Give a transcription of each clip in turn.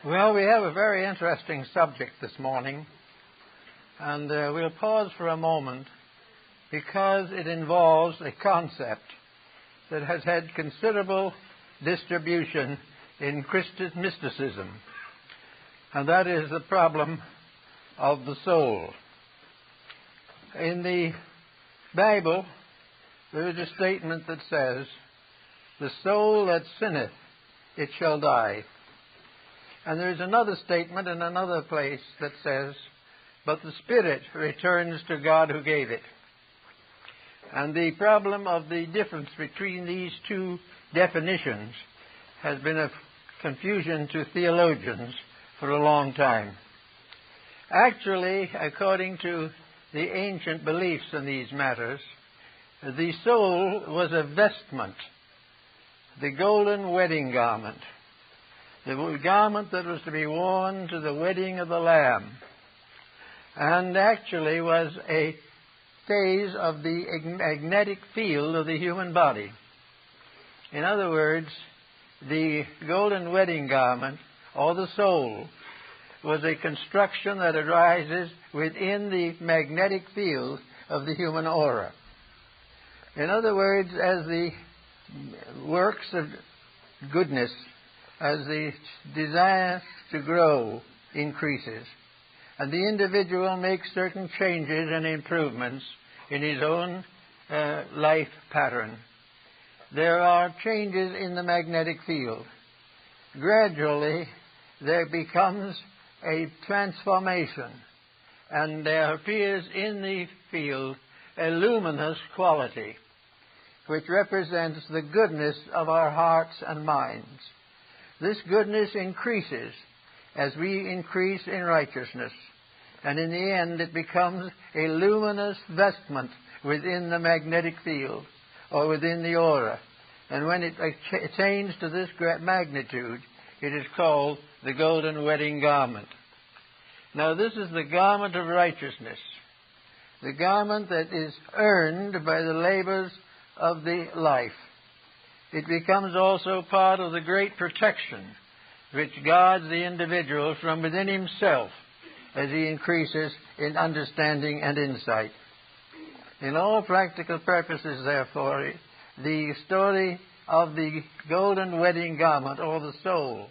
Well, we have a very interesting subject this morning, and we'll pause for a moment because it involves a concept that has had considerable distribution in Christian mysticism, and that is the problem of the soul. In the Bible, there is a statement that says, "The soul that sinneth, it shall die." And there is another statement in another place that says, "But the spirit returns to God who gave it." And the problem of the difference between these two definitions has been a confusion to theologians for a long time. Actually, according to the ancient beliefs in these matters, the soul was a vestment, the golden wedding garment, the garment that was to be worn to the wedding of the Lamb, and actually was a phase of the magnetic field of the human body. In other words, the golden wedding garment, or the soul, was a construction that arises within the magnetic field of the human aura. In other words, as the works of goodness, as the desire to grow increases, and the individual makes certain changes and improvements in his own life pattern, there are changes in the magnetic field. Gradually, there becomes a transformation, and there appears in the field a luminous quality, which represents the goodness of our hearts and minds. This goodness increases as we increase in righteousness, and in the end it becomes a luminous vestment within the magnetic field, or within the aura. And when it attains to this great magnitude, it is called the golden wedding garment. Now, this is the garment of righteousness, the garment that is earned by the labors of the life. It becomes also part of the great protection which guards the individual from within himself as he increases in understanding and insight. In all practical purposes, therefore, the story of the golden wedding garment, or the soul,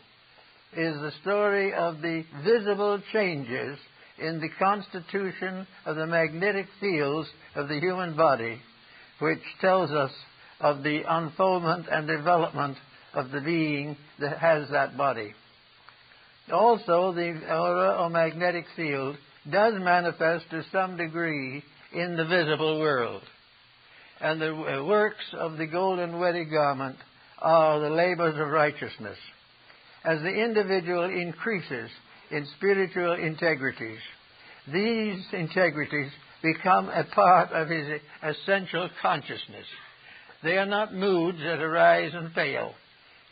is the story of the visible changes in the constitution of the magnetic fields of the human body, which tells us of the unfoldment and development of the being that has that body. Also, the aura or magnetic field does manifest to some degree in the visible world. And the works of the golden wedding garment are the labors of righteousness. As the individual increases in spiritual integrities, these integrities become a part of his essential consciousness. They are not moods that arise and fail.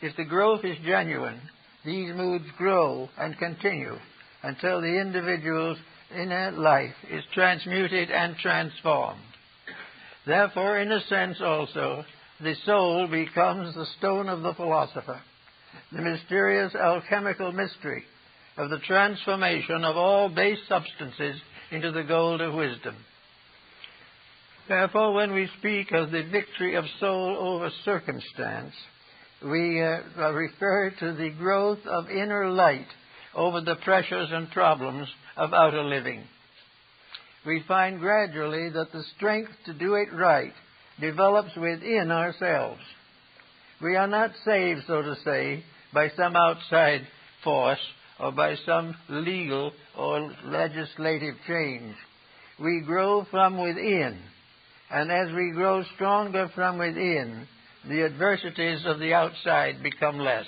If the growth is genuine, these moods grow and continue until the individual's inner life is transmuted and transformed. Therefore, in a sense also, the soul becomes the stone of the philosopher, the mysterious alchemical mystery of the transformation of all base substances into the gold of wisdom. Therefore, when we speak of the victory of soul over circumstance, we refer to the growth of inner light over the pressures and problems of outer living. We find gradually that the strength to do it right develops within ourselves. We are not saved, so to say, by some outside force or by some legal or legislative change. We grow from within, and as we grow stronger from within, the adversities of the outside become less.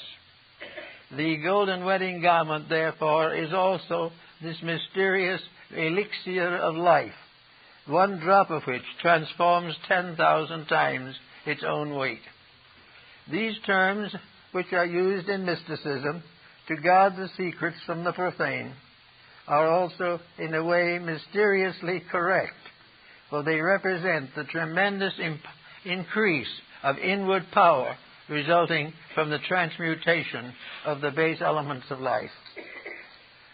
The golden wedding garment, therefore, is also this mysterious elixir of life, one drop of which transforms 10,000 times its own weight. These terms, which are used in mysticism to guard the secrets from the profane, are also, in a way, mysteriously correct, for they represent the tremendous increase of inward power resulting from the transmutation of the base elements of life.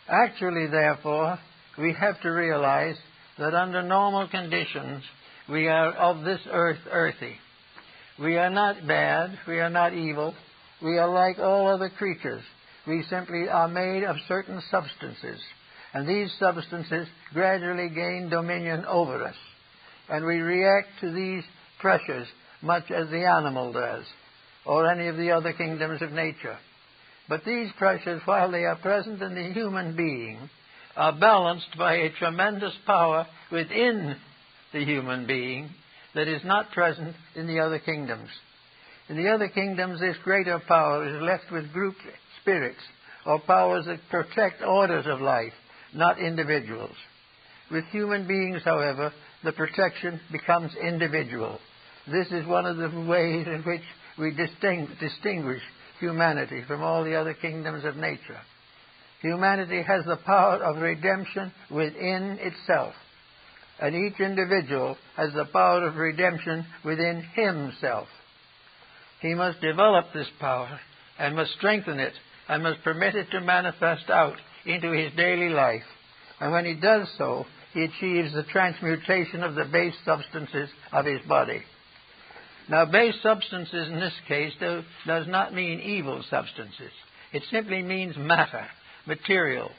Actually, therefore, we have to realize that under normal conditions, we are of this earth earthy. We are not bad, we are not evil, we are like all other creatures. We simply are made of certain substances, and these substances gradually gain dominion over us, and we react to these pressures much as the animal does, or any of the other kingdoms of nature. But these pressures, while they are present in the human being, are balanced by a tremendous power within the human being that is not present in the other kingdoms. In the other kingdoms, this greater power is left with group spirits, or powers that protect orders of life, not individuals. With human beings, however, the protection becomes individual. This is one of the ways in which we distinguish humanity from all the other kingdoms of nature. Humanity has the power of redemption within itself, and each individual has the power of redemption within himself. He must develop this power and must strengthen it and must permit it to manifest out into his daily life. And when he does so, he achieves the transmutation of the base substances of his body. Now, base substances in this case does not mean evil substances. It simply means matter, material,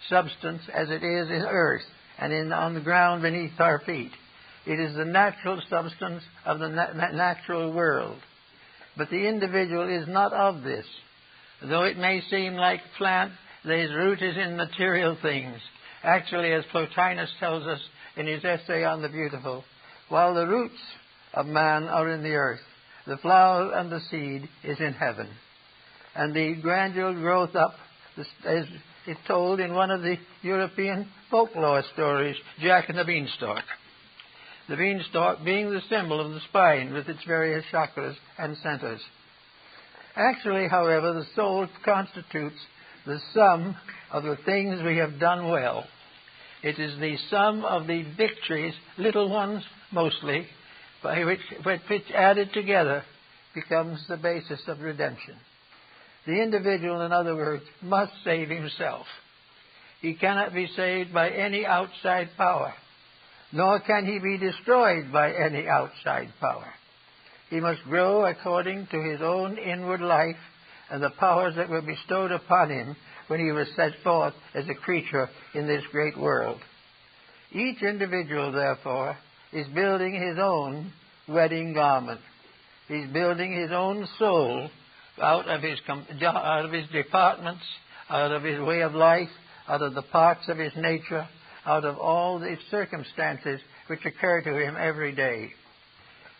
substance as it is in earth and on the ground beneath our feet. It is the natural substance of the natural world. But the individual is not of this. Though it may seem like plant, his root is in material things. Actually, as Plotinus tells us in his essay on the beautiful, while the roots of man are in the earth, the flower and the seed is in heaven. And the gradual growth up, as is told in one of the European folklore stories, Jack and the Beanstalk. The beanstalk being the symbol of the spine with its various chakras and centers. Actually, however, the soul constitutes the sum of the things we have done well. It is the sum of the victories, little ones mostly, by which added together becomes the basis of redemption. The individual, in other words, must save himself. He cannot be saved by any outside power, nor can he be destroyed by any outside power. He must grow according to his own inward life and the powers that were bestowed upon him when he was set forth as a creature in this great world. Each individual, therefore, is building his own wedding garment. He's building his own soul out of his departments, out of his way of life, out of the parts of his nature, out of all the circumstances which occur to him every day.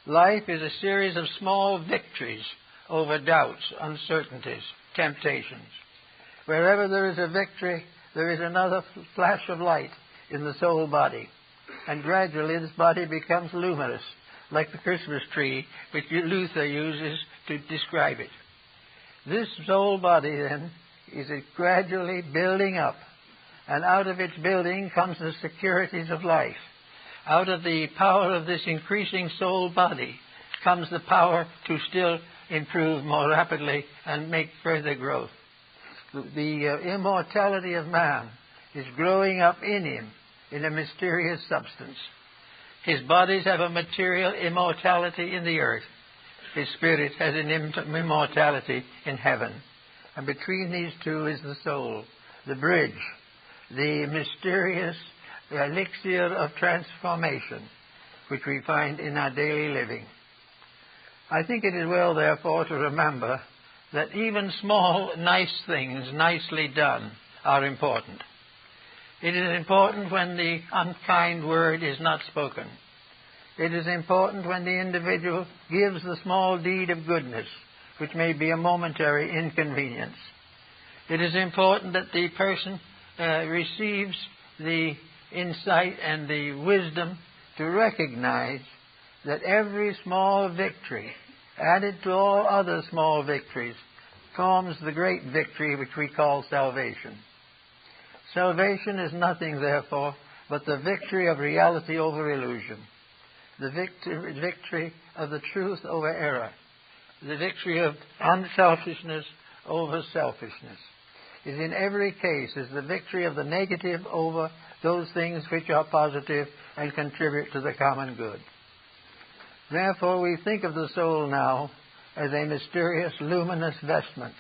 Life is a series of small victories over doubts, uncertainties, temptations. Wherever there is a victory, there is another flash of light in the soul body. And gradually this body becomes luminous, like the Christmas tree, which Luther uses to describe it. This soul body, then, is gradually building up. And out of its building comes the securities of life. Out of the power of this increasing soul body comes the power to still improve more rapidly and make further growth. The immortality of man is growing up in him in a mysterious substance. His bodies have a material immortality in the earth. His spirit has an immortality in heaven. And between these two is the soul, the bridge, the mysterious elixir of transformation, which we find in our daily living. I think it is well, therefore, to remember that even small, nice things, nicely done, are important. It is important when the unkind word is not spoken. It is important when the individual gives the small deed of goodness, which may be a momentary inconvenience. It is important that the person receives the insight and the wisdom to recognize that every small victory, added to all other small victories, forms the great victory which we call salvation. Salvation is nothing, therefore, but the victory of reality over illusion, the victory of the truth over error, the victory of unselfishness over selfishness. It in every case is the victory of the negative over those things which are positive and contribute to the common good. Therefore, we think of the soul now as a mysterious, luminous vestment.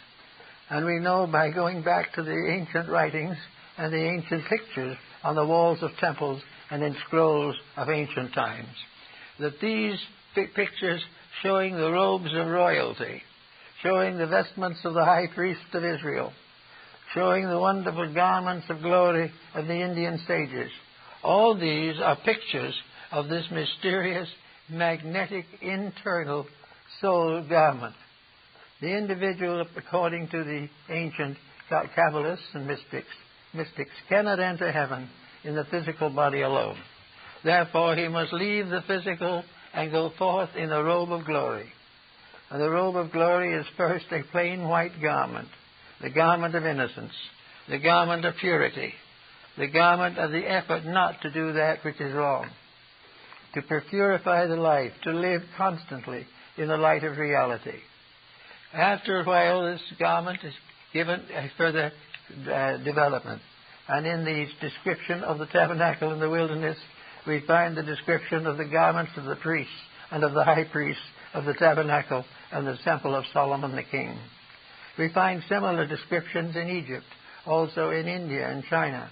And we know by going back to the ancient writings and the ancient pictures on the walls of temples and in scrolls of ancient times, that these pictures showing the robes of royalty, showing the vestments of the high priest of Israel, showing the wonderful garments of glory of the Indian sages, all these are pictures of this mysterious, magnetic, internal soul garment. The individual, according to the ancient Kabbalists and mystics, cannot enter heaven in the physical body alone. Therefore, he must leave the physical and go forth in the robe of glory. And the robe of glory is first a plain white garment, the garment of innocence, the garment of purity, the garment of the effort not to do that which is wrong, to purify the life, to live constantly in the light of reality. After a while, this garment is given a further development. And in the description of the tabernacle in the wilderness, we find the description of the garments of the priests and of the high priests of the tabernacle and the temple of Solomon the king. We find similar descriptions in Egypt, also in India and China.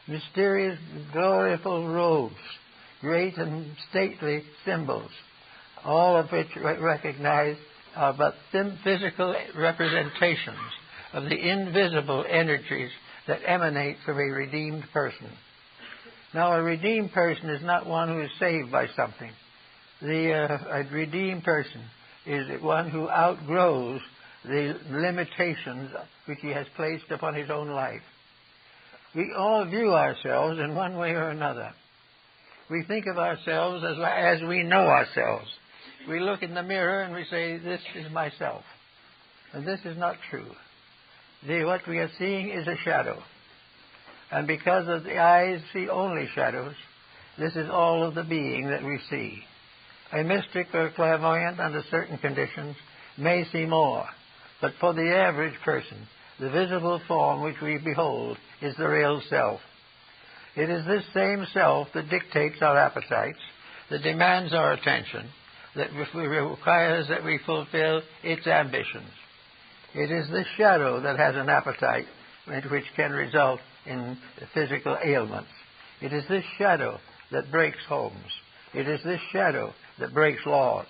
Mysterious, glorious robes, great and stately symbols, all of which recognize are but physical representations of the invisible energies that emanate from a redeemed person. Now, a redeemed person is not one who is saved by something. A redeemed person is one who outgrows the limitations which he has placed upon his own life. We all view ourselves in one way or another. We think of ourselves as we know ourselves. We look in the mirror and we say, this is myself. And this is not true. What we are seeing is a shadow. And because of the eyes see only shadows, this is all of the being that we see. A mystic or clairvoyant under certain conditions may see more. But for the average person, the visible form which we behold is the real self. It is this same self that dictates our appetites, that demands our attention, that requires that we fulfill its ambitions. It is this shadow that has an appetite which can result in physical ailments. It is this shadow that breaks homes. It is this shadow that breaks laws.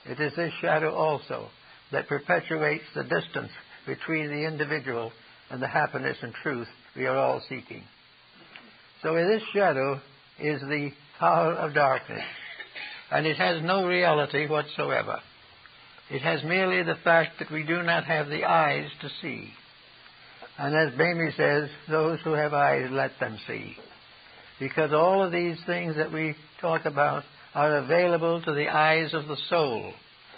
It is this shadow also that perpetuates the distance between the individual and the happiness and truth we are all seeking. So this shadow is the power of darkness, and it has no reality whatsoever. It has merely the fact that we do not have the eyes to see. And as Bamey says, those who have eyes, let them see. Because all of these things that we talk about are available to the eyes of the soul,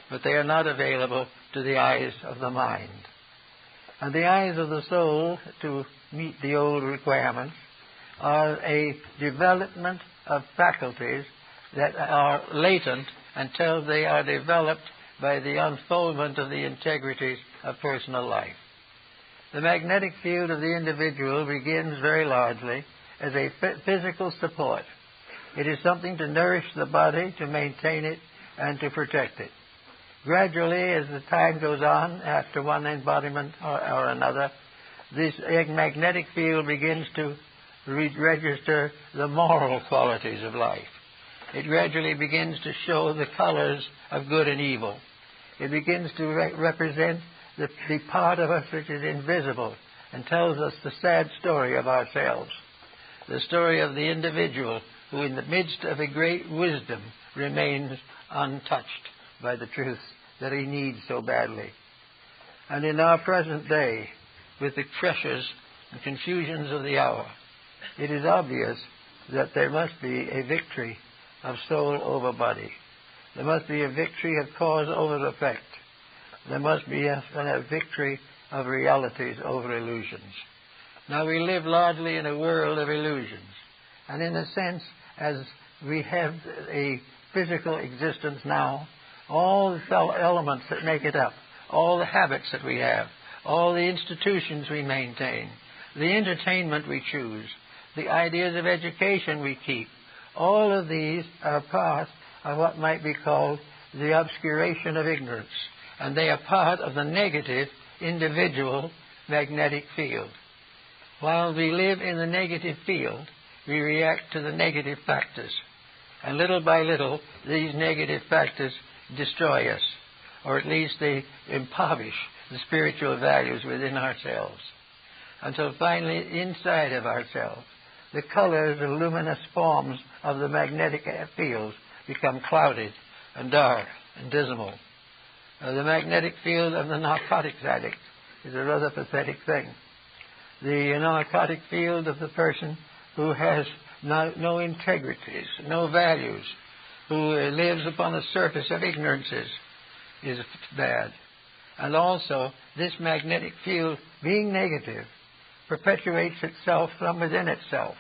but they are not available to the eyes of the mind. And the eyes of the soul, to meet the old requirements, are a development of faculties that are latent until they are developed by the unfoldment of the integrities of personal life. The magnetic field of the individual begins very largely as a physical support. It is something to nourish the body, to maintain it, and to protect it. Gradually, as the time goes on, after one embodiment or another, this magnetic field begins to register the moral qualities of life. It gradually begins to show the colors of good and evil. It begins to represent the part of us which is invisible and tells us the sad story of ourselves, the story of the individual who in the midst of a great wisdom remains untouched by the truth that he needs so badly. And in our present day, with the pressures and confusions of the hour, it is obvious that there must be a victory of soul over body. There must be a victory of cause over effect. There must be a victory of realities over illusions. Now, we live largely in a world of illusions. And in a sense, as we have a physical existence now, all the cell elements that make it up, all the habits that we have, all the institutions we maintain, the entertainment we choose, the ideas of education we keep, all of these are part of what might be called the obscuration of ignorance, and they are part of the negative individual magnetic field. While we live in the negative field, we react to the negative factors, and little by little these negative factors destroy us, or at least they impoverish the spiritual values within ourselves, until finally inside of ourselves the colors and luminous forms of the magnetic fields become clouded and dark and dismal. The magnetic field of the narcotics addict is a rather pathetic thing. The narcotic field of the person who has no integrities, no values, who lives upon the surface of ignorances is bad. And also, this magnetic field, being negative, perpetuates itself from within itself.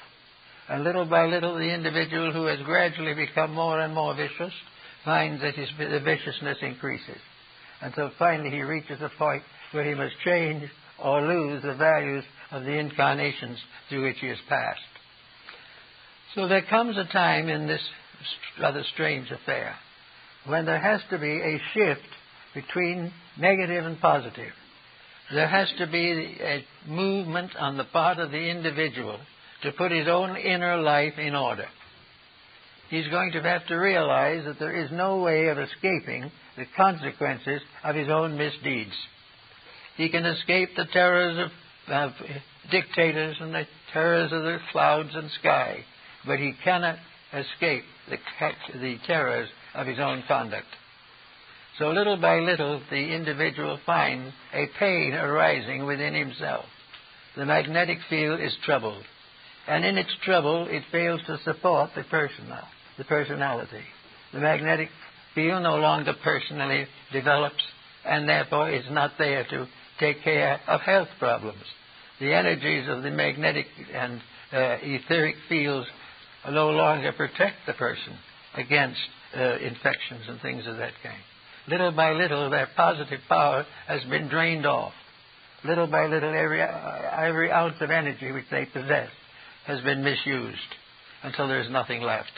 And little by little, the individual who has gradually become more and more vicious finds that the viciousness increases, until finally he reaches a point where he must change or lose the values of the incarnations through which he has passed. So there comes a time in this rather strange affair when there has to be a shift between negative and positive. There has to be a movement on the part of the individual to put his own inner life in order. He's going to have to realize that there is no way of escaping the consequences of his own misdeeds. He can escape the terrors of dictators and the terrors of the clouds and sky, but he cannot escape the terrors of his own conduct. So little by little, the individual finds a pain arising within himself. The magnetic field is troubled, and in its trouble, it fails to support the personality. The magnetic field no longer personally develops, and therefore is not there to take care of health problems. The energies of the magnetic and etheric fields no longer protect the person against infections and things of that kind. Little by little, their positive power has been drained off. Little by little, every ounce of energy which they possess has been misused until there's nothing left.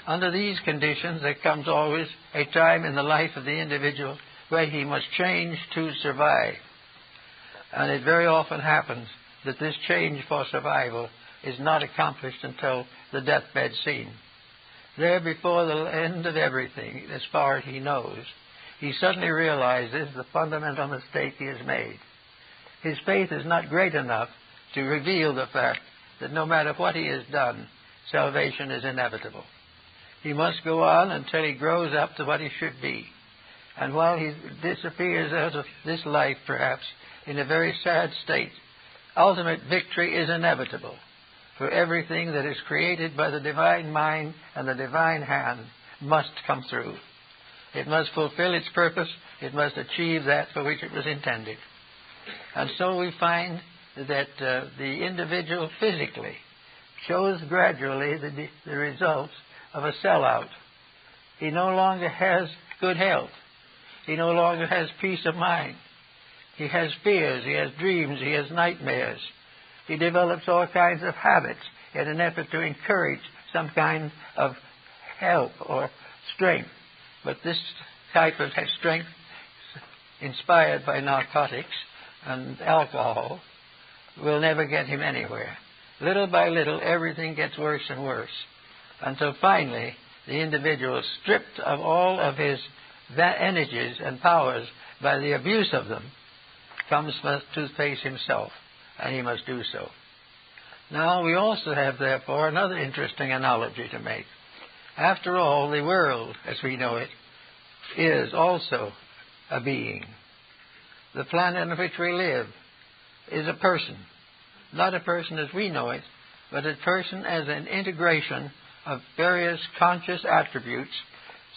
Under these conditions, there comes always a time in the life of the individual where he must change to survive. And it very often happens that this change for survival is not accomplished until the deathbed scene. There, before the end of everything, as far as he knows, he suddenly realizes the fundamental mistake he has made. His faith is not great enough to reveal the fact that no matter what he has done, salvation is inevitable. He must go on until he grows up to what he should be. And while he disappears out of this life, perhaps, in a very sad state, ultimate victory is inevitable. For everything that is created by the divine mind and the divine hand must come through. It must fulfill its purpose. It must achieve that for which it was intended. And so we find that the individual physically shows gradually the results of a sellout. He no longer has good health. He no longer has peace of mind. He has fears. He has dreams. He has nightmares. He develops all kinds of habits in an effort to encourage some kind of help or strength. But this type of strength, inspired by narcotics and alcohol, will never get him anywhere. Little by little, everything gets worse and worse, until finally the individual, stripped of all of his energies and powers by the abuse of them, comes to face himself, and he must do so. Now, we also have, therefore, another interesting analogy to make. After all, the world, as we know it, is also a being. The planet on which we live is a person. Not a person as we know it, but a person as an integration of various conscious attributes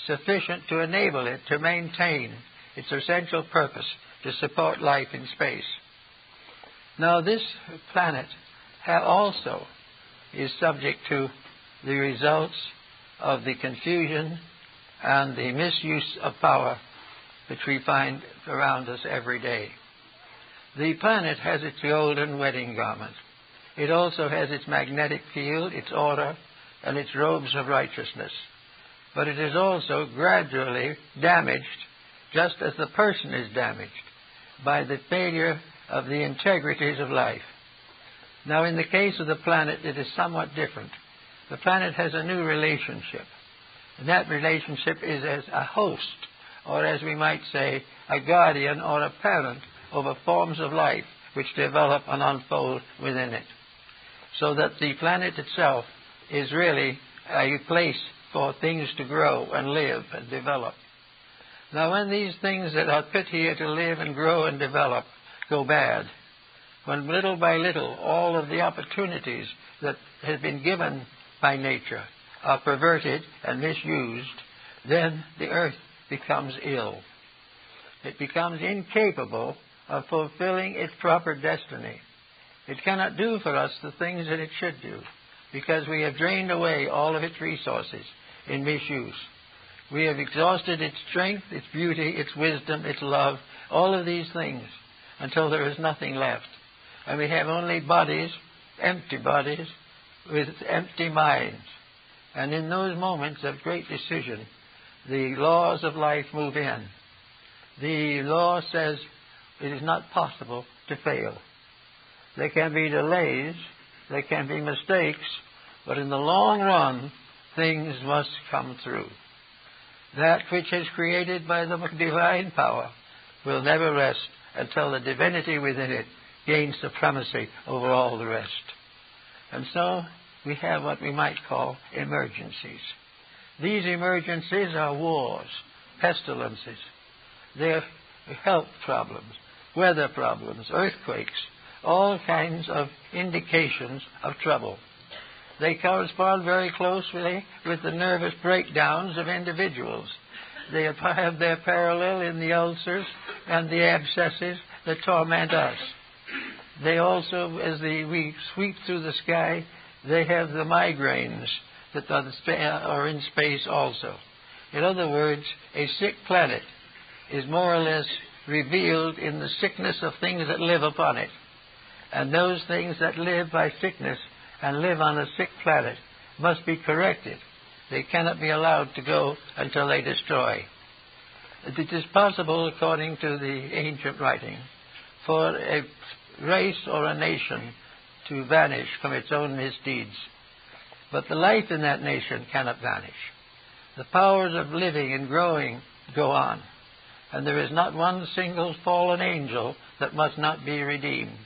sufficient to enable it to maintain its essential purpose to support life in space. Now, this planet also is subject to the results of the confusion and the misuse of power which we find around us every day. The planet has its golden wedding garment. It also has its magnetic field, its order, and its robes of righteousness. But it is also gradually damaged, just as the person is damaged, by the failure of the integrities of life. Now, in the case of the planet, it is somewhat different. The planet has a new relationship, and that relationship is as a host, or as we might say, a guardian or a parent over forms of life which develop and unfold within it. So that the planet itself is really a place for things to grow and live and develop. Now, when these things that are put here to live and grow and develop go bad, when little by little all of the opportunities that have been given by nature are perverted and misused, then the earth becomes ill. It becomes incapable of fulfilling its proper destiny. It cannot do for us the things that it should do, because we have drained away all of its resources in misuse. We have exhausted its strength, its beauty, its wisdom, its love, all of these things, until there is nothing left. And we have only bodies, empty bodies, with empty minds. And in those moments of great decision, the laws of life move in. The law says it is not possible to fail. There can be delays, there can be mistakes, but in the long run, things must come through. That which is created by the divine power will never rest until the divinity within it gains supremacy over all the rest. And so we have what we might call emergencies. These emergencies are wars, pestilences. They're health problems, weather problems, earthquakes, all kinds of indications of trouble. They correspond very closely with the nervous breakdowns of individuals. They have their parallel in the ulcers and the abscesses that torment us. They also, as we sweep through the sky, they have the migraines that are in space also. In other words, a sick planet is more or less revealed in the sickness of things that live upon it. And those things that live by sickness and live on a sick planet must be corrected. They cannot be allowed to go until they destroy. It is possible, according to the ancient writing, for a race or a nation to vanish from its own misdeeds. But the life in that nation cannot vanish. The powers of living and growing go on. And there is not one single fallen angel that must not be redeemed.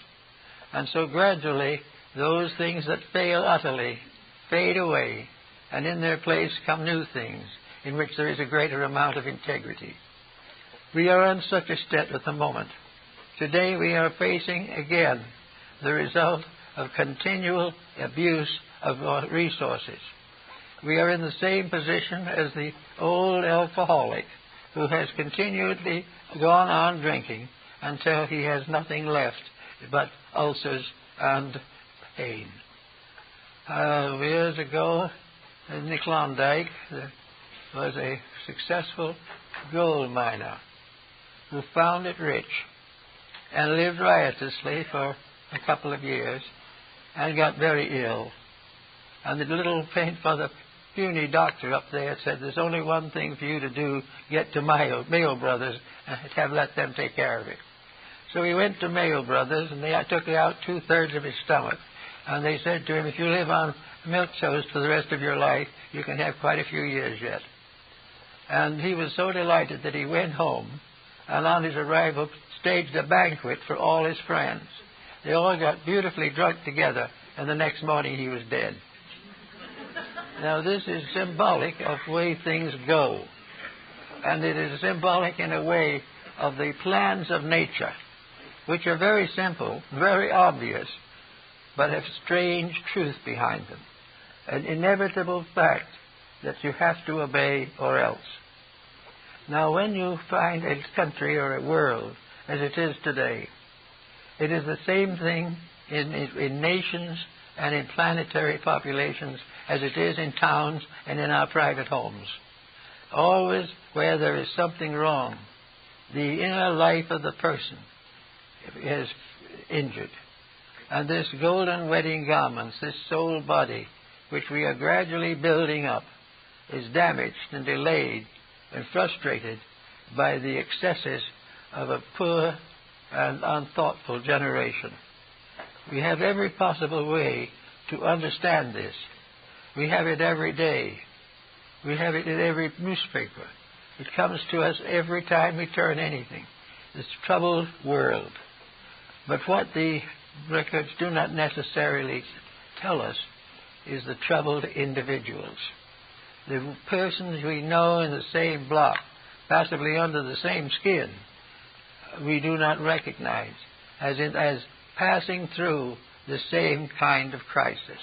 And so gradually, those things that fail utterly fade away, and in their place come new things in which there is a greater amount of integrity. We are on such a step at the moment. Today we are facing again the result of continual abuse of our resources. We are in the same position as the old alcoholic who has continually gone on drinking until he has nothing left but ulcers and pain. Years ago in the Klondike, there was a successful gold miner who found it rich and lived riotously for a couple of years and got very ill. And the little the puny doctor up there said, "There's only one thing for you to do, get to Mayo Brothers and let them take care of it." So he went to Mayo Brothers, and they took out 2/3 of his stomach. And they said to him, "If you live on milk toast for the rest of your life, you can have quite a few years yet." And he was so delighted that he went home, and on his arrival staged a banquet for all his friends. They all got beautifully drunk together, and the next morning he was dead. Now this is symbolic of the way things go. And it is symbolic in a way of the plans of nature, which are very simple, very obvious, but have strange truth behind them. An inevitable fact that you have to obey or else. Now, when you find a country or a world as it is today, it is the same thing in nations and in planetary populations as it is in towns and in our private homes. always where there is something wrong. The inner life of the person is injured. And this golden wedding garments, this soul body, which we are gradually building up, is damaged and delayed and frustrated by the excesses of a poor and unthoughtful generation. We have every possible way to understand this. We have it every day. We have it in every newspaper. It comes to us every time we turn anything. This troubled world. But what the records do not necessarily tell us is the troubled individuals. The persons we know in the same block, possibly under the same skin, we do not recognize as passing through the same kind of crisis.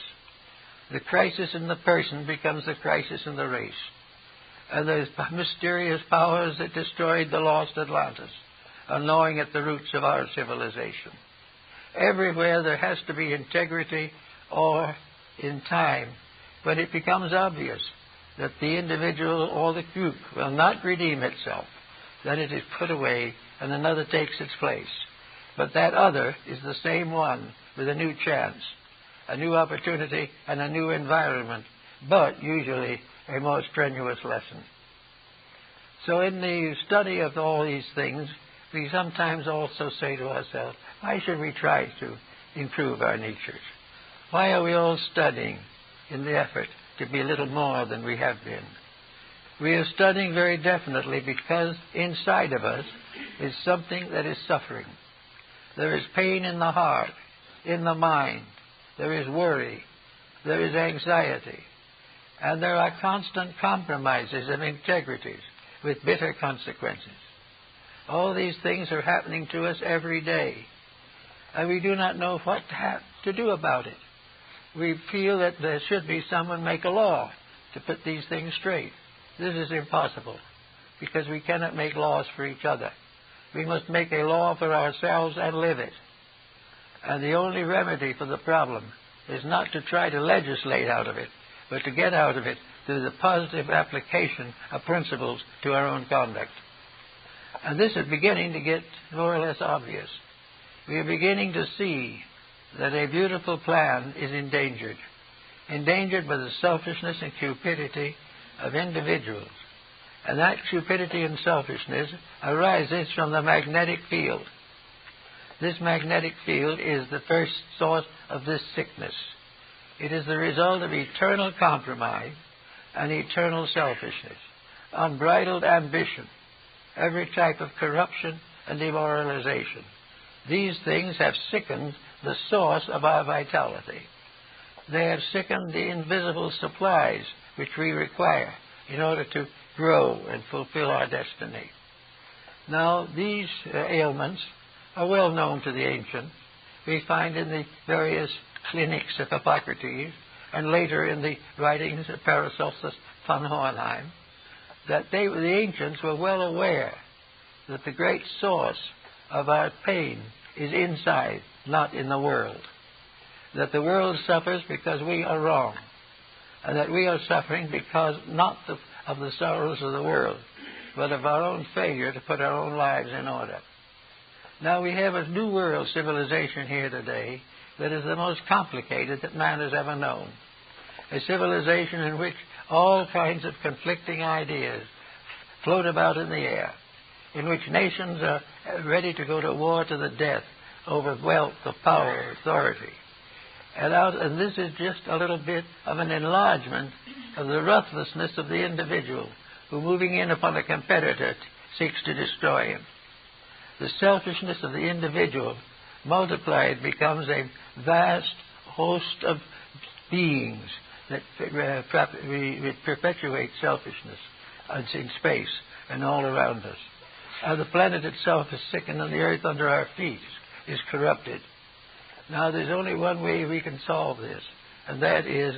The crisis in the person becomes the crisis in the race. And those mysterious powers that destroyed the lost Atlantis are gnawing at the roots of our civilization. Everywhere there has to be integrity, or in time, when it becomes obvious that the individual or the group will not redeem itself, then it is put away and another takes its place. But that other is the same one with a new chance, a new opportunity, and a new environment, but usually a more strenuous lesson. So in the study of all these things, we sometimes also say to ourselves, why should we try to improve our natures? Why are we all studying in the effort to be a little more than we have been? We are studying very definitely because inside of us is something that is suffering. There is pain in the heart, in the mind. There is worry. There is anxiety. And there are constant compromises of integrities with bitter consequences. All these things are happening to us every day. And we do not know what to do about it. We feel that there should be someone make a law to put these things straight. This is impossible, because we cannot make laws for each other. We must make a law for ourselves and live it. And the only remedy for the problem is not to try to legislate out of it, but to get out of it through the positive application of principles to our own conduct. And this is beginning to get more or less obvious. We are beginning to see that a beautiful plan is endangered by the selfishness and cupidity of individuals. And that cupidity and selfishness arises from the magnetic field. This magnetic field is the first source of this sickness. It is the result of eternal compromise and eternal selfishness, unbridled ambition, every type of corruption and demoralization. These things have sickened the source of our vitality. They have sickened the invisible supplies which we require in order to grow and fulfill our destiny. Now, these ailments are well known to the ancients. We find in the various clinics of Hippocrates and later in the writings of Paracelsus von Hohenheim that the ancients were well aware that the great source of our pain is inside, not in the world. That the world suffers because we are wrong, and that we are suffering because not of the sorrows of the world, but of our own failure to put our own lives in order. Now we have a new world civilization here today that is the most complicated that man has ever known. A civilization in which all kinds of conflicting ideas float about in the air, in which nations are ready to go to war to the death over wealth, of power, authority. And this is just a little bit of an enlargement of the ruthlessness of the individual who, moving in upon a competitor, seeks to destroy him. The selfishness of the individual multiplied becomes a vast host of beings that perpetuate selfishness in space and all around us. The planet itself is sickened and the earth under our feet is corrupted. Now there's only one way we can solve this, and that is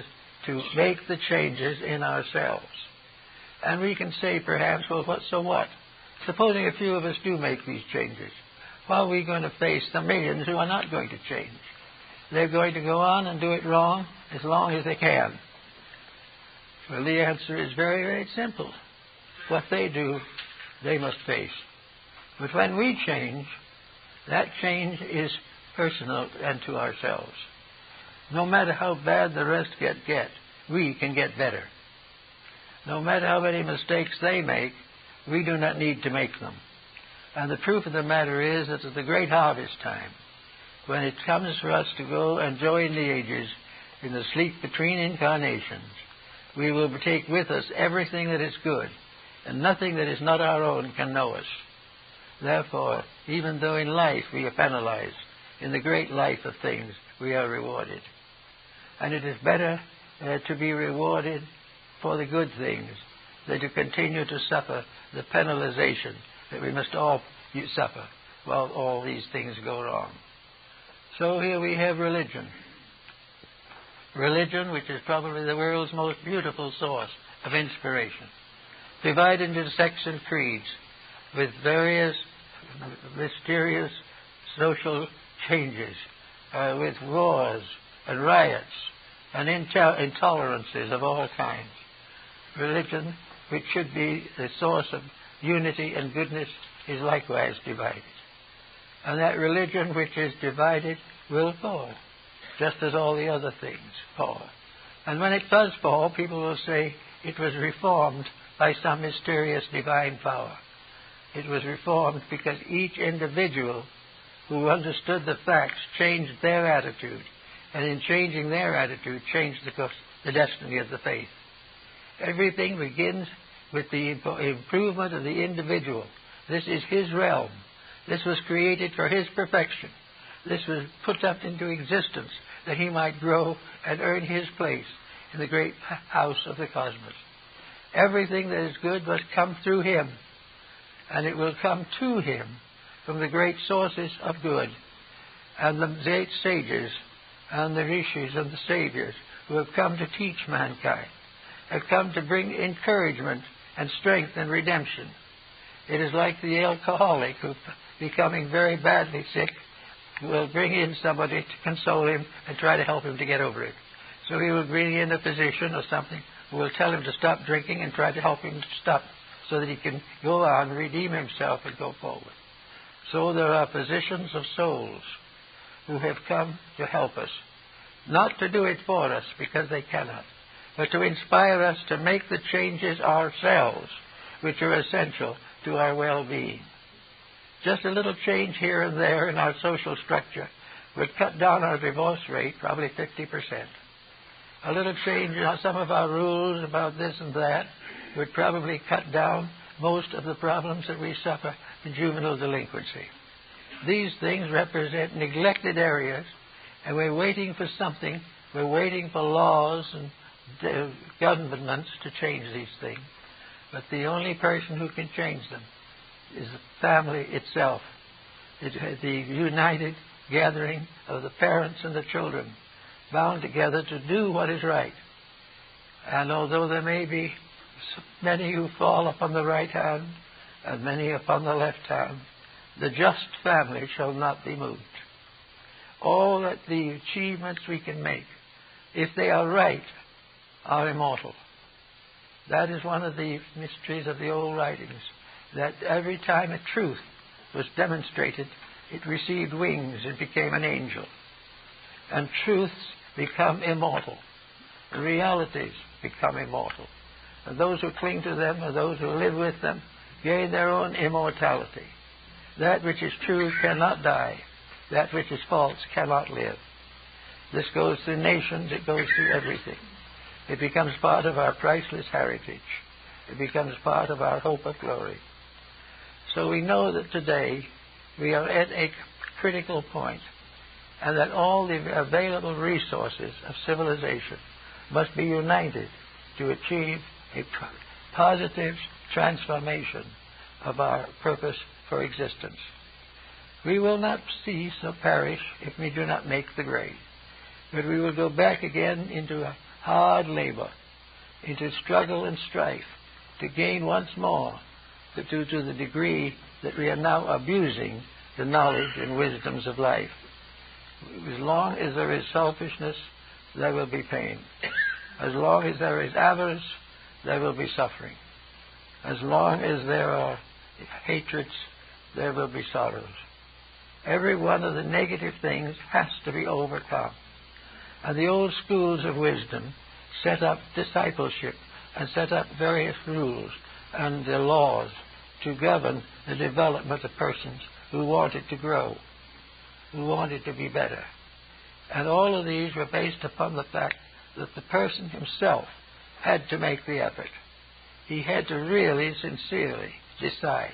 to make the changes in ourselves. And we can say perhaps, well, so what? Supposing a few of us do make these changes, how are we going to face the millions who are not going to change? They're going to go on and do it wrong as long as they can. Well, the answer is very, very simple. what they do, they must face. But when we change, that change is personal and to ourselves. No matter how bad the rest get, we can get better. No matter how many mistakes they make, we do not need to make them. And the proof of the matter is that at the great harvest time, when it comes for us to go and join the ages in the sleep between incarnations, we will take with us everything that is good, and nothing that is not our own can know us. Therefore, even though in life we are penalized, in the great life of things we are rewarded. And it is better to be rewarded for the good things than to continue to suffer the penalization that we must all suffer while all these things go wrong. So here we have religion. Religion, which is probably the world's most beautiful source of inspiration, divided into sects and creeds with various mysterious social changes, with wars and riots and intolerances of all kinds. Religion, which should be the source of unity and goodness, is likewise divided. And that religion which is divided will fall, just as all the other things fall. And when it does fall, people will say it was reformed by some mysterious divine power. It was reformed because each individual who understood the facts changed their attitude, and in changing their attitude changed the destiny of the faith. Everything begins with the improvement of the individual. This is his realm. This was created for his perfection. This was put up into existence that he might grow and earn his place in the great house of the cosmos. Everything that is good must come through him, and it will come to him from the great sources of good. And the great sages and the rishis and the saviors who have come to teach mankind have come to bring encouragement and strength and redemption. It is like the alcoholic who, becoming very badly sick, will bring in somebody to console him and try to help him to get over it. So he will bring in a physician or something who will tell him to stop drinking and try to help him to stop so that he can go on, redeem himself, and go forward. So there are physicians of souls who have come to help us, not to do it for us because they cannot, but to inspire us to make the changes ourselves which are essential to our well-being. Just a little change here and there in our social structure would cut down our divorce rate probably 50%. A little change in some of our rules about this and that would probably cut down most of the problems that we suffer in juvenile delinquency. These things represent neglected areas, and we're waiting for something. We're waiting for laws and governments to change these things. But the only person who can change them is the family itself. It's the united gathering of the parents and the children, bound together to do what is right. And although there may be many who fall upon the right hand and many upon the left hand, the just family shall not be moved. All that the achievements we can make, if they are right, are immortal. That is one of the mysteries of the old writings, that every time a truth was demonstrated, it received wings and became an angel. And truths become immortal. Realities become immortal. And those who cling to them and those who live with them gain their own immortality. That which is true cannot die. That which is false cannot live. This goes through nations. It goes through everything. It becomes part of our priceless heritage. It becomes part of our hope of glory. So we know that today we are at a critical point, and that all the available resources of civilization must be united to achieve a positive transformation of our purpose for existence. We will not cease or perish if we do not make the grade, but we will go back again into a hard labor, into struggle and strife, to gain once more, to the degree that we are now abusing the knowledge and wisdoms of life. As long as there is selfishness, there will be pain. As long as there is avarice, there will be suffering. As long as there are hatreds, there will be sorrows. Every one of the negative things has to be overcome. And the old schools of wisdom set up discipleship and set up various rules and laws to govern the development of persons who wanted to grow, who wanted to be better. And all of these were based upon the fact that the person himself had to make the effort. He had to really, sincerely decide.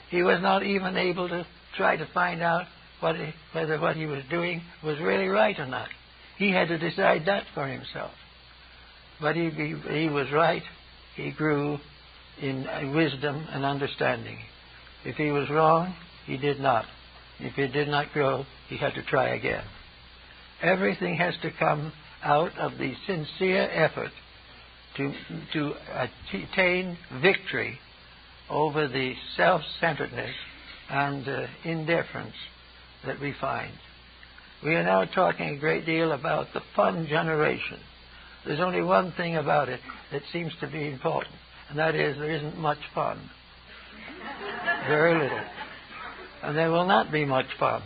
He was not even able to try to find out whether what he was doing was really right or not. He had to decide that for himself. But he was right. He grew in wisdom and understanding. If he was wrong, he did not. If he did not grow, he had to try again. Everything has to come out of the sincere effort to attain victory over the self-centeredness and indifference that we find. We are now talking a great deal about the fun generation. There's only one thing about it that seems to be important, and that is there isn't much fun. Very little. And there will not be much fun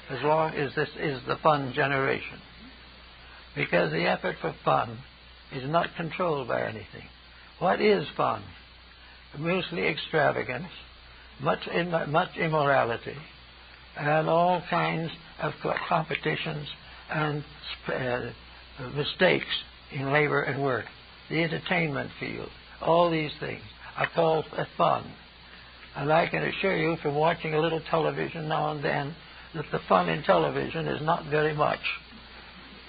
as long as this is the fun generation. Because the effort for fun is not controlled by anything. What is fun? Mostly extravagance, much immorality, and all kinds of competitions and mistakes in labor and work. The entertainment field, all these things are called fun. And I can assure you from watching a little television now and then that the fun in television is not very much.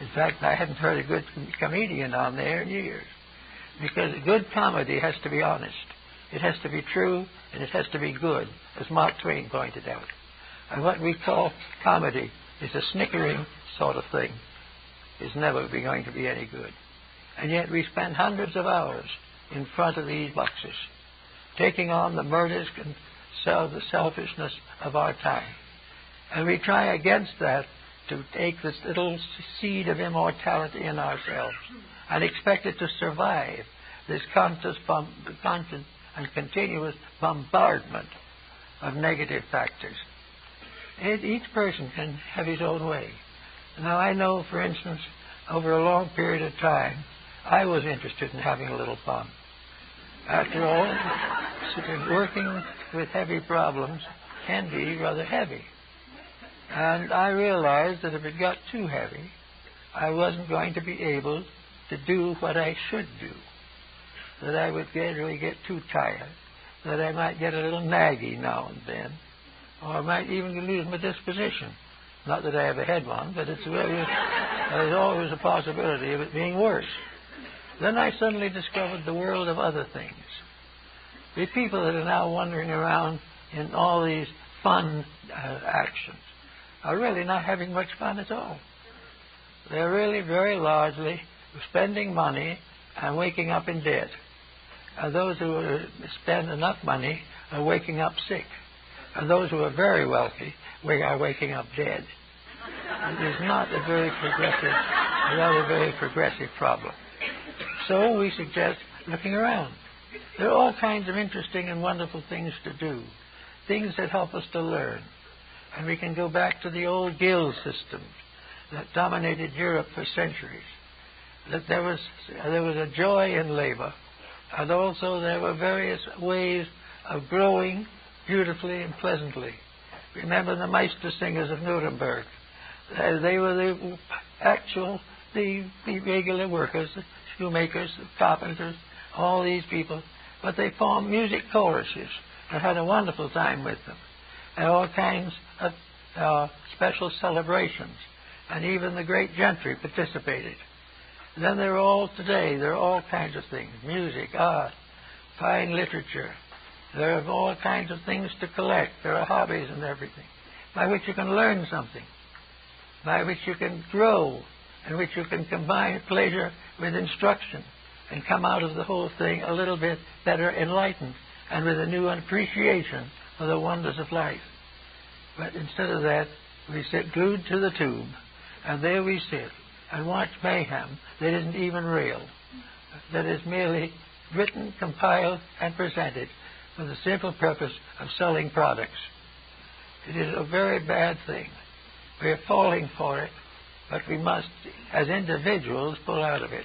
In fact, I hadn't heard a good comedian on there in years. Because good comedy has to be honest. It has to be true, and it has to be good, as Mark Twain pointed out. And what we call comedy is a snickering sort of thing. It's never going to be any good. And yet we spend hundreds of hours in front of these boxes, taking on the murders and the selfishness of our time. And we try against that to take this little seed of immortality in ourselves and expect it to survive this constant and continuous bombardment of negative factors. Each person can have his own way. Now, I know, for instance, over a long period of time, I was interested in having a little fun. After all, working with heavy problems can be rather heavy. And I realized that if it got too heavy, I wasn't going to be able to do what I should do. That I would gradually get too tired. That I might get a little naggy now and then. Or I might even lose my disposition. Not that I ever had one, but there's always a possibility of it being worse. Then I suddenly discovered the world of other things. The people that are now wandering around in all these fun actions are really not having much fun at all. They're really very largely spending money and waking up in debt. And those who spend enough money are waking up sick. And those who are very wealthy are waking up dead. It is not a very progressive problem. So we suggest looking around. There are all kinds of interesting and wonderful things to do, things that help us to learn. And we can go back to the old guild system that dominated Europe for centuries. That there was a joy in labor, and also there were various ways of growing beautifully and pleasantly. Remember the Meistersingers of Nuremberg. They were the regular workers, the shoemakers, the carpenters, all these people. But they formed music choruses and had a wonderful time with them. And all kinds of special celebrations. And even the great gentry participated. And then there are all kinds of things. Music, art, fine literature. There are all kinds of things to collect. There are hobbies and everything by which you can learn something, by which you can grow, in which you can combine pleasure with instruction and come out of the whole thing a little bit better enlightened and with a new appreciation for the wonders of life. But instead of that, we sit glued to the tube, and there we sit and watch mayhem that isn't even real, that is merely written, compiled, and presented for the simple purpose of selling products. It is a very bad thing. We are falling for it, but we must, as individuals, pull out of it.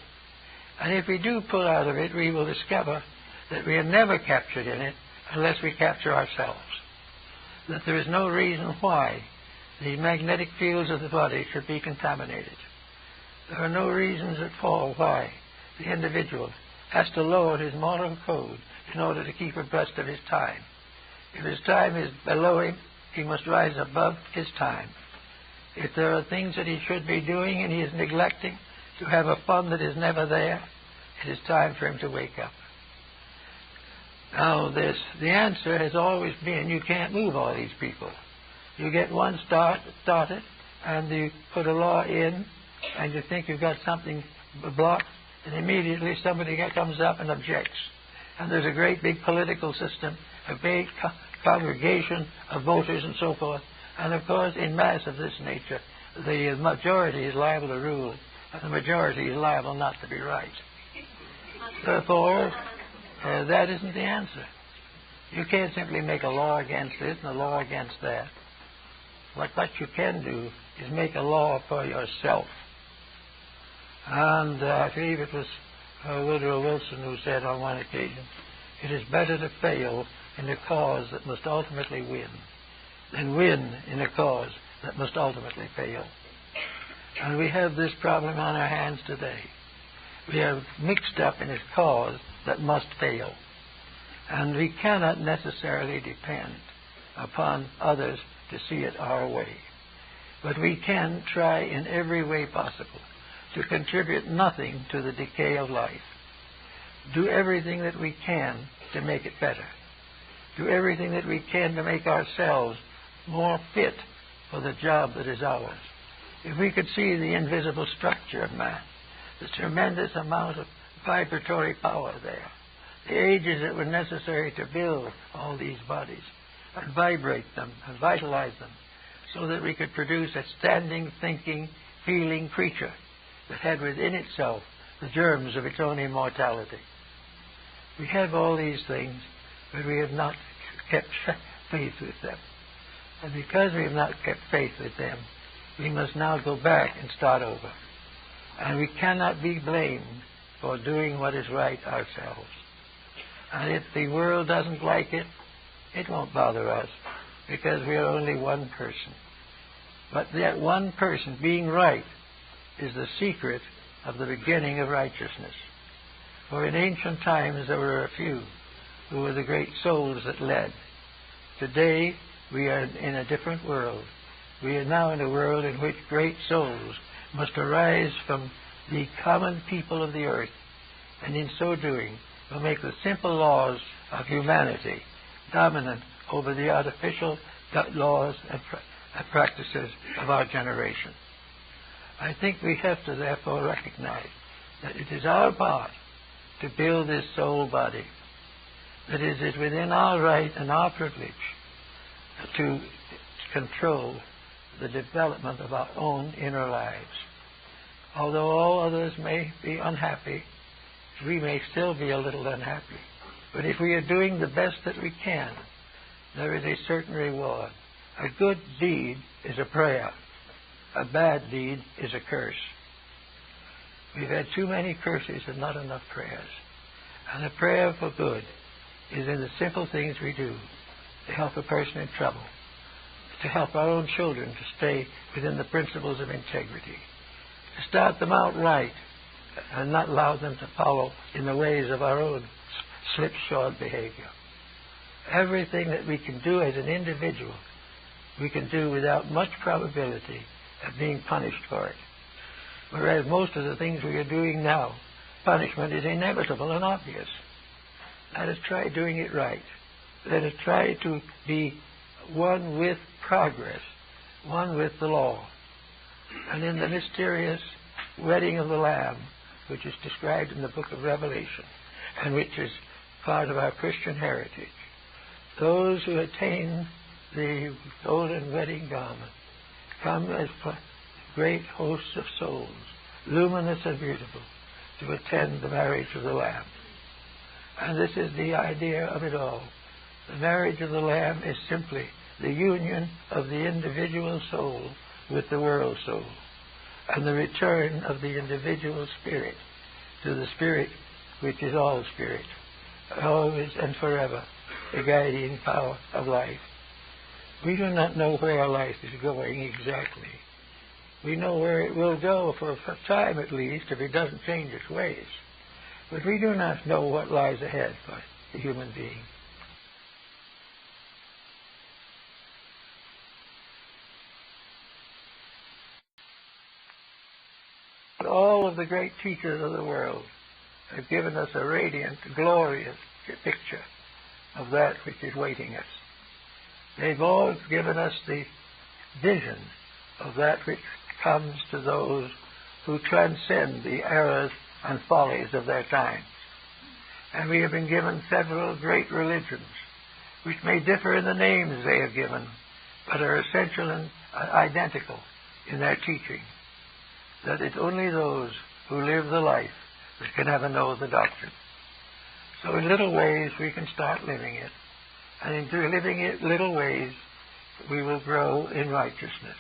And if we do pull out of it, we will discover that we are never captured in it unless we capture ourselves. That there is no reason why the magnetic fields of the body should be contaminated. There are no reasons at all why the individual has to lower his moral code in order to keep abreast of his time. If his time is below him, he must rise above his time. If there are things that he should be doing and he is neglecting to have a fun that is never there, it is time for him to wake up. Now, the answer has always been you can't move all these people. You get one started, and you put a law in, and you think you've got something blocked, and immediately somebody comes up and objects. And there's a great big political system, a big congregation of voters and so forth. And of course, in mass of this nature, the majority is liable to rule, and the majority is liable not to be right. Therefore, that isn't the answer. You can't simply make a law against this and a law against that. What you can do is make a law for yourself. And I believe it was Woodrow Wilson who said on one occasion, it is better to fail in a cause that must ultimately win than win in a cause that must ultimately fail. And we have this problem on our hands today. We are mixed up in a cause that must fail. And we cannot necessarily depend upon others to see it our way. But we can try in every way possible to contribute nothing to the decay of life. Do everything that we can to make it better. Do everything that we can to make ourselves more fit for the job that is ours. If we could see the invisible structure of man, the tremendous amount of vibratory power there, the ages that were necessary to build all these bodies, and vibrate them, and vitalize them, so that we could produce a standing, thinking, feeling creature that had within itself the germs of its own immortality. We have all these things, but we have not kept faith with them. And because we have not kept faith with them, we must now go back and start over. And we cannot be blamed for doing what is right ourselves. And if the world doesn't like it, it won't bother us, because we are only one person. But that one person being right is the secret of the beginning of righteousness. For in ancient times there were a few who were the great souls that led. Today we are in a different world. We are now in a world in which great souls must arise from the common people of the earth, and in so doing will make the simple laws of humanity dominant over the artificial laws and practices of our generation. I think we have to therefore recognize that it is our part to build this soul body, that it is within our right and our privilege to control the development of our own inner lives. Although all others may be unhappy, we may still be a little unhappy. But if we are doing the best that we can, there is a certain reward. A good deed is a prayer. A bad deed is a curse. We've had too many curses and not enough prayers. And a prayer for good is in the simple things we do to help a person in trouble, to help our own children to stay within the principles of integrity, to start them out right and not allow them to follow in the ways of our own slipshod behavior. Everything that we can do as an individual, we can do without much probability of being punished for it. Whereas most of the things we are doing now, punishment is inevitable and obvious. Let us try doing it right. Let us try to be one with progress, one with the law. And in the mysterious wedding of the Lamb, which is described in the book of Revelation, and which is part of our Christian heritage, those who attain the golden wedding garment come as great hosts of souls, luminous and beautiful, to attend the marriage of the Lamb. And this is the idea of it all. The marriage of the Lamb is simply the union of the individual soul with the world soul, and the return of the individual spirit to the spirit which is all spirit, always and forever the guiding power of life. We do not know where our life is going exactly. We know where it will go for a time at least, if it doesn't change its ways. But we do not know what lies ahead for the human being. All of the great teachers of the world have given us a radiant, glorious picture of that which is waiting us. They've all given us the vision of that which comes to those who transcend the errors and follies of their times. And we have been given several great religions, which may differ in the names they have given, but are essential and identical in their teaching. That it's only those who live the life that can ever know the doctrine. So in little ways we can start living it. And in living it little ways we will grow in righteousness.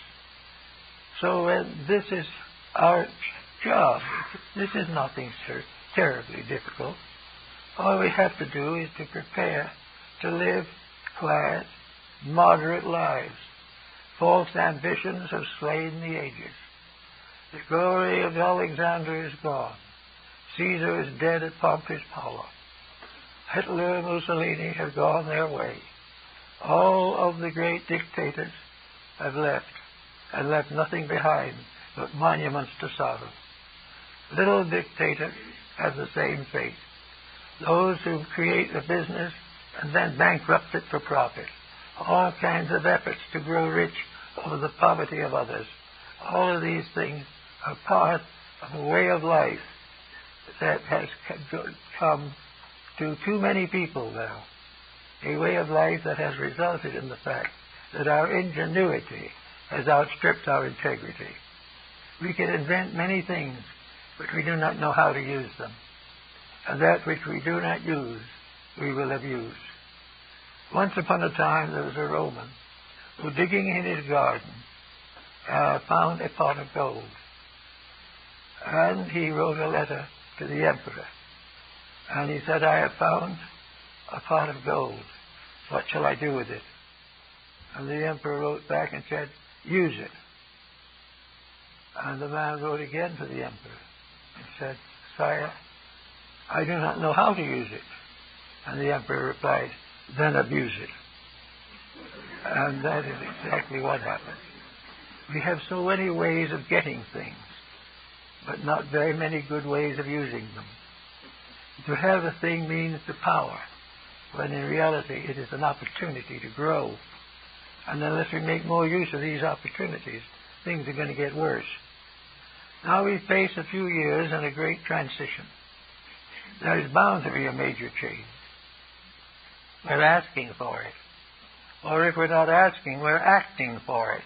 So this is our job. This is nothing terribly difficult. All we have to do is to prepare to live quiet, moderate lives. False ambitions have slain the ages. The glory of Alexander is gone. Caesar is dead at Pompey's power. Hitler and Mussolini have gone their way. All of the great dictators have left, and left nothing behind but monuments to sorrow. Little dictators have the same fate. Those who create a business and then bankrupt it for profit. All kinds of efforts to grow rich over the poverty of others. All of these things are part of a way of life that has come to too many people now. A way of life that has resulted in the fact that our ingenuity has outstripped our integrity. We can invent many things, but we do not know how to use them. And that which we do not use, we will abuse. Once upon a time, there was a Roman who, digging in his garden, found a pot of gold. And he wrote a letter to the emperor. And he said, I have found a pot of gold. What shall I do with it? And the emperor wrote back and said, use it. And the man wrote again to the emperor and said, Sire, I do not know how to use it. And the emperor replied, then abuse it. And that is exactly what happened. We have so many ways of getting things, but not very many good ways of using them. To have a thing means the power, when in reality it is an opportunity to grow. And unless we make more use of these opportunities, things are going to get worse. Now we face a few years in a great transition. There is bound to be a major change. We're asking for it. Or if we're not asking, we're acting for it.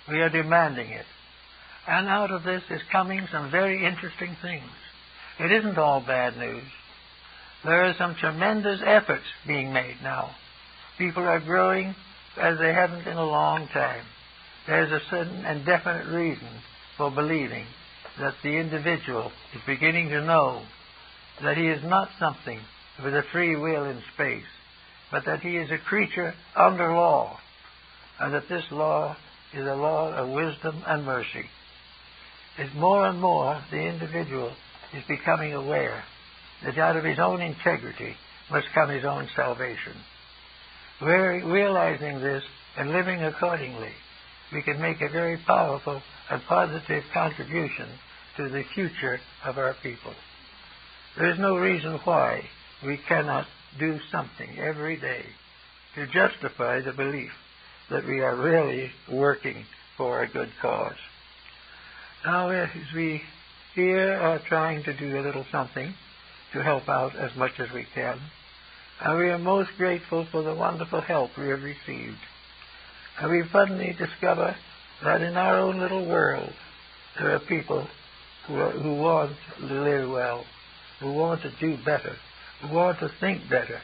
We are demanding it. And out of this is coming some very interesting things. It isn't all bad news. There are some tremendous efforts being made now. People are growing as they haven't in a long time. There's a certain and definite reason for believing that the individual is beginning to know that he is not something with a free will in space, but that he is a creature under law, and that this law is a law of wisdom and mercy. As more and more the individual is becoming aware that out of his own integrity must come his own salvation. We're realizing this and living accordingly, we can make a very powerful and positive contribution to the future of our people. There is no reason why we cannot do something every day to justify the belief that we are really working for a good cause. Now, as we here are trying to do a little something to help out as much as we can, and we are most grateful for the wonderful help we have received. And we suddenly discover that in our own little world there are people who want to live well, who want to do better, who want to think better,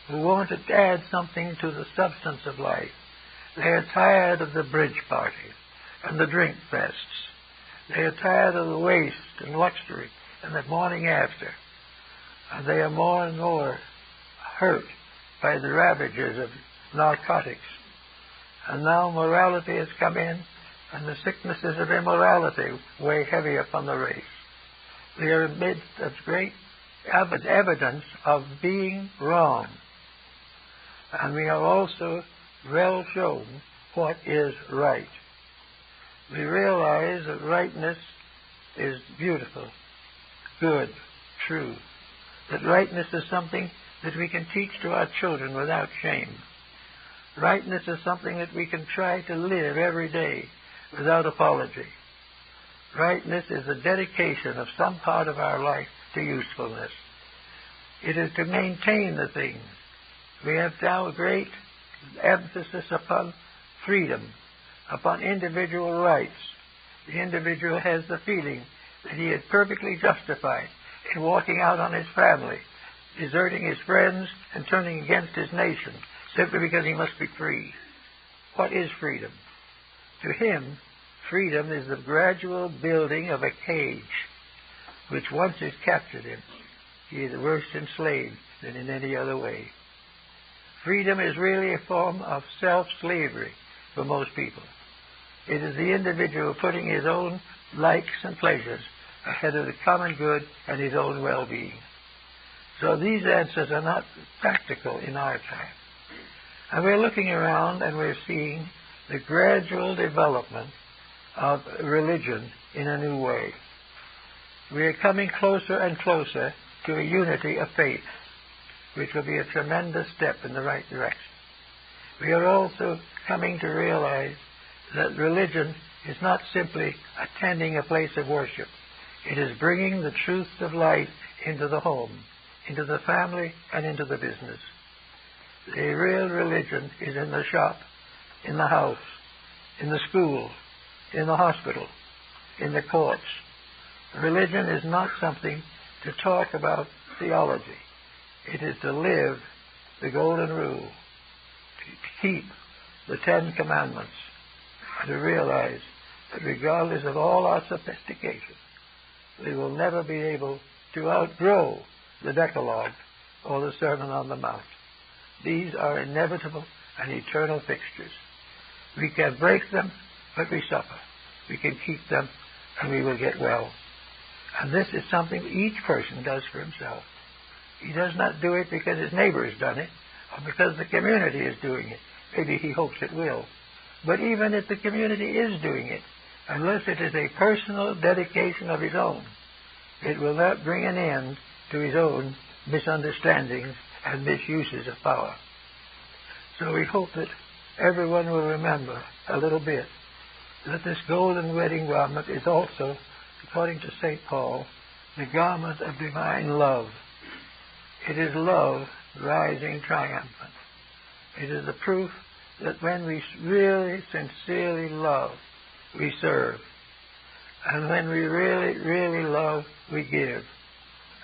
who want to add something to the substance of life. They are tired of the bridge parties and the drink fests. They are tired of the waste and luxury and the morning after. And they are more and more hurt by the ravages of narcotics. And now morality has come in, and the sicknesses of immorality weigh heavy upon the race. We are amidst of great evidence of being wrong. And we are also well shown what is right. We realize that rightness is beautiful, good, true. That rightness is something that we can teach to our children without shame. Rightness is something that we can try to live every day without apology. Rightness is a dedication of some part of our life to usefulness. It is to maintain the things. We have now a great emphasis upon freedom, upon individual rights. The individual has the feeling that he is perfectly justified in walking out on his family, deserting his friends, and turning against his nation, simply because he must be free. What is freedom? To him, freedom is the gradual building of a cage, which once is captured in, he is worse enslaved than in any other way. Freedom is really a form of self-slavery for most people. It is the individual putting his own likes and pleasures ahead of the common good and his own well-being. So these answers are not practical in our time. And we're looking around and we're seeing the gradual development of religion in a new way. We are coming closer and closer to a unity of faith, which will be a tremendous step in the right direction. We are also coming to realize that religion is not simply attending a place of worship. It is bringing the truth of life into the home, into the family, and into the business. The real religion is in the shop, in the house, in the school, in the hospital, in the courts. Religion is not something to talk about theology. It is to live the golden rule, to keep the Ten Commandments, and to realize that regardless of all our sophistication, we will never be able to outgrow the Decalogue or the Sermon on the Mount. These are inevitable and eternal fixtures. We can break them, but we suffer. We can keep them, and we will get well. And this is something each person does for himself. He does not do it because his neighbor has done it, or because the community is doing it. Maybe he hopes it will. But even if the community is doing it, unless it is a personal dedication of his own, it will not bring an end to his own misunderstandings and misuses of power. So we hope that everyone will remember a little bit that this golden wedding garment is also, according to St. Paul, the garment of divine love. It is love rising triumphant. It is the proof that when we really, sincerely love, we serve. And when we really, really love, we give.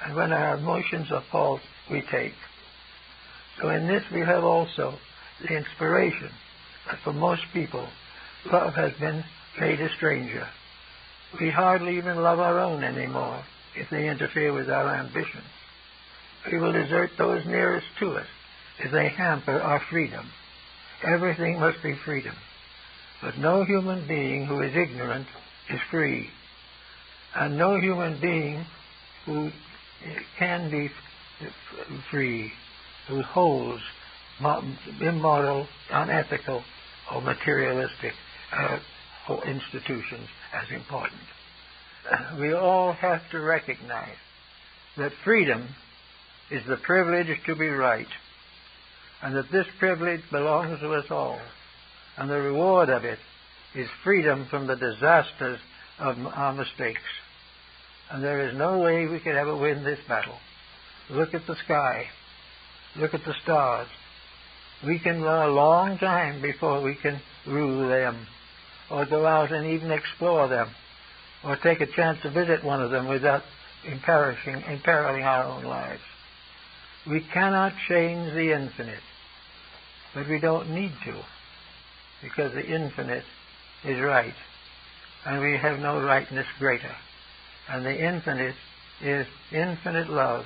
And when our emotions are false, we take. So in this we have also the inspiration that for most people, love has been made a stranger. We hardly even love our own anymore if they interfere with our ambitions. We will desert those nearest to us if they hamper our freedom. Everything must be freedom. But no human being who is ignorant is free. And no human being who can be free, who holds immoral, unethical, or materialistic institutions as important. We all have to recognize that freedom is the privilege to be right, and that this privilege belongs to us all, and the reward of it is freedom from the disasters of our mistakes. And there is no way we could ever win this battle. Look at the sky. Look at the stars. We can go a long time before we can rule them, or go out and even explore them, or take a chance to visit one of them without imperiling our own lives. We cannot change the infinite, but we don't need to, because the infinite is right, and we have no rightness greater. And the infinite is infinite love,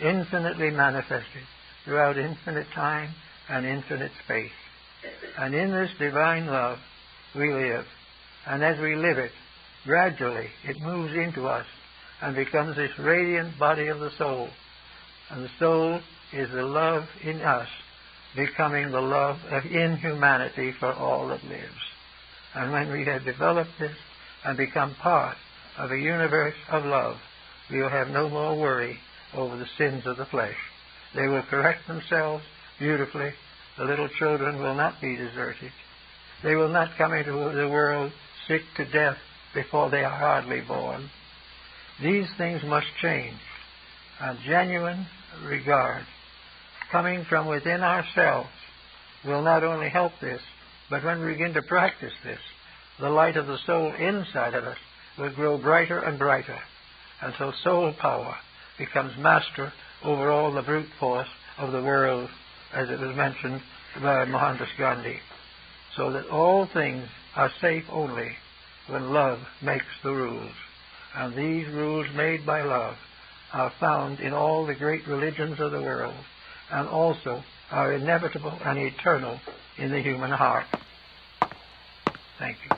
infinitely manifested throughout infinite time and infinite space. And in this divine love we live. And as we live it, gradually it moves into us and becomes this radiant body of the soul. And the soul is the love in us, becoming the love in humanity for all that lives. And when we have developed this and become part of a universe of love, we will have no more worry over the sins of the flesh. They will correct themselves beautifully. The little children will not be deserted. They will not come into the world sick to death before they are hardly born. These things must change. A genuine regard coming from within ourselves will not only help this, but when we begin to practice this, the light of the soul inside of us will grow brighter and brighter, until soul power becomes master over all the brute force of the world, as it was mentioned by Mohandas Gandhi, so that all things are safe only when love makes the rules. And these rules made by love are found in all the great religions of the world, and also are inevitable and eternal in the human heart. Thank you.